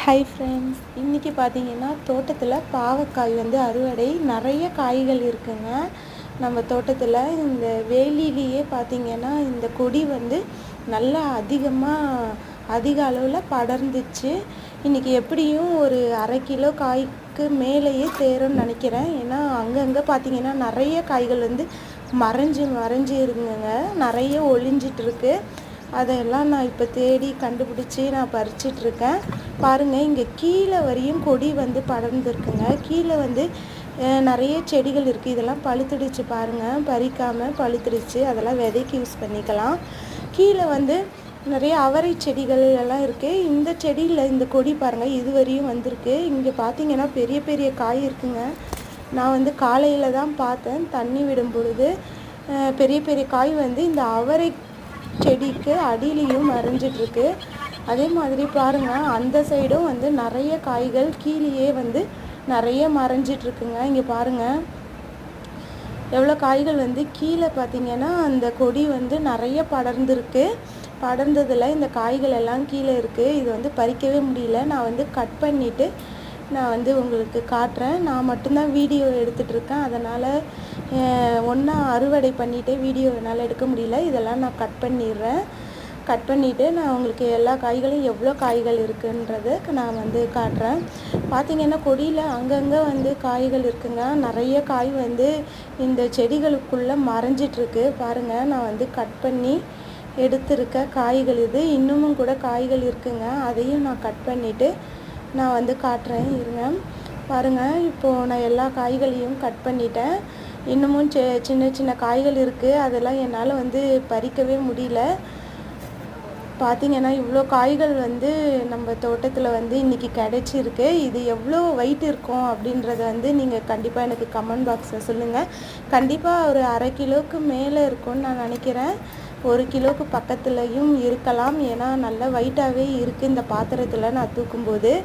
Hi friends, இன்றைக்கி பார்த்தீங்கன்னா தோட்டத்தில் பாவக்காய் அறுவடை நிறைய காய்கள் இருக்குங்க. நம்ம தோட்டத்தில் இந்த வேலியிலேயே பார்த்தீங்கன்னா இந்த கொடி நல்லா அதிக அளவில் படர்ந்துச்சு. இன்றைக்கி எப்படியும் ஒரு 1/2 கிலோ காய்க்கு மேலேயே தேரும்னு நினைக்கிறேன். ஏன்னா அங்கங்கே பார்த்தீங்கன்னா நிறைய காய்கள் மறைஞ்சு இருக்குங்க, நிறைய ஒளிஞ்சிட்ருக்கு. அதெல்லாம் நான் இப்போ தேடி கண்டுபிடிச்சி நான் பறிச்சிட்ருக்கேன். பாருங்கள், இங்கே கீழே வரையும் கொடி படர்ந்துருக்குங்க. கீழே நிறைய செடிகள் இருக்குது. இதெல்லாம் பழுத்துடுச்சு பாருங்கள், பறிக்காமல் பழுத்துடுச்சு. அதெல்லாம் விதைக்கு யூஸ் பண்ணிக்கலாம். கீழே நிறைய அவரை செடிகள் எல்லாம் இருக்குது. இந்த செடியில் இந்த கொடி பாருங்கள், இது வரையும் வந்திருக்கு. இங்கே பார்த்தீங்கன்னா பெரிய பெரிய காய் இருக்குங்க. நான் காலையில் தான் பார்த்தேன், தண்ணி விடும் பொழுது பெரிய பெரிய காய் இந்த அவரை செடிக்கு அடியிலையும் மறைஞ்சிட்ருக்கு. அதே மாதிரி பாருங்கள், அந்த சைடும் நிறைய காய்கள் கீழேயே நிறைய மறைஞ்சிட்ருக்குங்க. இங்கே பாருங்கள் எவ்வளோ காய்கள் கீழே பார்த்தீங்கன்னா அந்த கொடி நிறைய படர்ந்ததில் இந்த காய்கள் எல்லாம் கீழே இருக்குது. இது பறிக்கவே முடியல. நான் கட் பண்ணிவிட்டு நான் உங்களுக்கு காட்டுறேன். நான் மட்டும்தான் வீடியோ எடுத்துகிட்ருக்கேன். அதனால் ஒன்றா அறுவடை பண்ணிவிட்டு வீடியோ என்னால் எடுக்க முடியல. இதெல்லாம் நான் கட் பண்ணிவிட்டு நான் உங்களுக்கு எல்லா காய்களும் எவ்வளோ காய்கள் இருக்குன்றதை நான் காட்டுறேன். பார்த்திங்கன்னா கொடியில் அங்கங்கே காய்கள் இருக்குங்க. நிறைய காய் இந்த செடிகளுக்குள்ளே மறைஞ்சிட்ருக்கு. பாருங்கள், நான் கட் பண்ணி எடுத்திருக்க காய்கள் இது. இன்னமும் கூட காய்கள் இருக்குங்க. அதையும் நான் கட் பண்ணிவிட்டு நான் காட்டுறேன், இருங்க. பாருங்கள், இப்போது நான் எல்லா காய்களையும் கட் பண்ணிட்டேன். இன்னமும் சின்ன சின்ன காய்கள் இருக்குது. அதெல்லாம் என்னால் பறிக்கவே முடியல. பார்த்திங்கன்னா இவ்வளோ காய்கள் நம்ம தோட்டத்தில் இன்றைக்கி கிடச்சிருக்கு. இது எவ்வளோ வெயிட் இருக்கும் அப்படின்றத நீங்கள் கண்டிப்பாக எனக்கு கமெண்ட் பாக்ஸில் சொல்லுங்கள். கண்டிப்பாக ஒரு 1/2 கிலோவுக்கு மேலே இருக்கும்னு நான் நினைக்கிறேன். 1 கிலோவுக்கு பக்கத்துலையும் இருக்கலாம். ஏன்னா நல்ல வெயிட்டாகவே இருக்குது இந்த பாத்திரத்தில் நான் தூக்கும்போது.